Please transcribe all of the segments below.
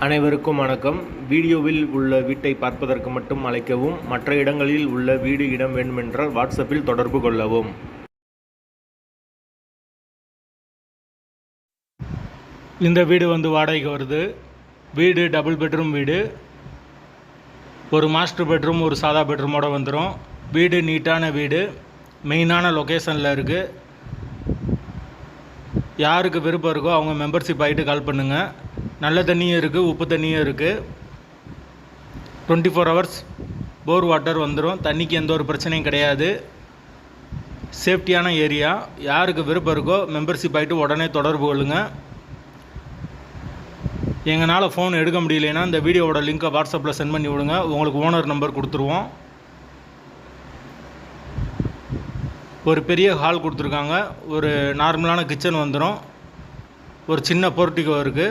அனைவருக்கும் வணக்கம். வீடியோவில் உள்ள வீட்டை பார்ப்பதற்கு மட்டும் அழைக்கவும். மற்ற இடங்களில் உள்ள வீடு இடம் வேண்டுமென்றால் வாட்ஸ்அப்பில் தொடர்பு கொள்ளவும். இந்த வீடு வாடகைக்கு வருது. வீடு டபுள் பெட்ரூம் வீடு. ஒரு மாஸ்டர் பெட்ரூம் ஒரு சாதா பெட்ரூமோடு வந்துடும். வீடு நீட்டான வீடு, மெயினான லொக்கேஷனில் இருக்குது. யாருக்கு விருப்பம் இருக்கோ அவங்க மெம்பர்ஷிப் ஆகிட்டு கால் பண்ணுங்கள். நல்ல தண்ணியும் இருக்குது, உப்பு தண்ணியும் இருக்குது. 24 ஹவர்ஸ் போர் வாட்டர் வந்துடும். தண்ணிக்கு எந்த ஒரு பிரச்சனையும் கிடையாது. சேஃப்டியான ஏரியா. யாருக்கு விருப்பம் இருக்கோ மெம்பர்ஷிப் ஆகிட்டு உடனே தொடர்பு கொள்ளுங்கள். எங்களால் ஃபோன் எடுக்க முடியலைன்னா இந்த வீடியோவோட லிங்க்கை வாட்ஸ்அப்பில் சென்ட் பண்ணி விடுங்க. உங்களுக்கு ஓனர் நம்பர் கொடுத்துருவோம். ஒரு பெரிய ஹால் கொடுத்துருக்காங்க. ஒரு நார்மலான கிச்சன் வந்துடும். ஒரு சின்ன போர்ட்டிகோ இருக்குது.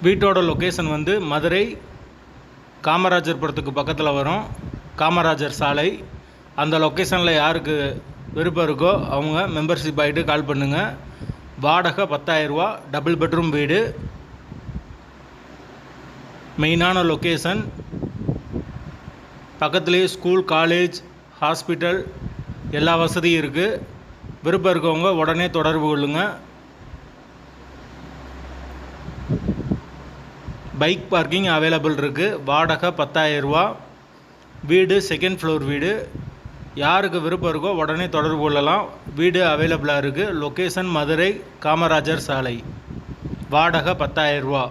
வீட்டோட லொக்கேஷன் மதுரை காமராஜர்புரத்துக்கு பக்கத்தில் வரும். காமராஜர் சாலை. அந்த லொக்கேஷனில் யாருக்கு விருப்பம் இருக்கோ அவங்க மெம்பர்ஷிப் ஆகிட்டு கால் பண்ணுங்கள். வாடகை 10,000 ரூபா. டபுள் பெட்ரூம் வீடு, மெயினான லொக்கேஷன். பக்கத்துலேயே ஸ்கூல், காலேஜ், ஹாஸ்பிட்டல் எல்லா வசதியும் இருக்குது. விருப்பம் இருக்கவங்க உடனே தொடர்பு கொள்ளுங்கள். பைக் பார்க்கிங் அவைலபிள் இருக்குது. வாடகை 10,000 ரூபா. வீடு செகண்ட் ஃப்ளோர் வீடு. யாருக்கு விருப்பம் இருக்கோ உடனே தொடர்பு கொள்ளலாம். வீடு அவைலபிளாக இருக்குது. லொக்கேஷன் மதுரை காமராஜர் சாலை. வாடகை 10,000 ரூபா.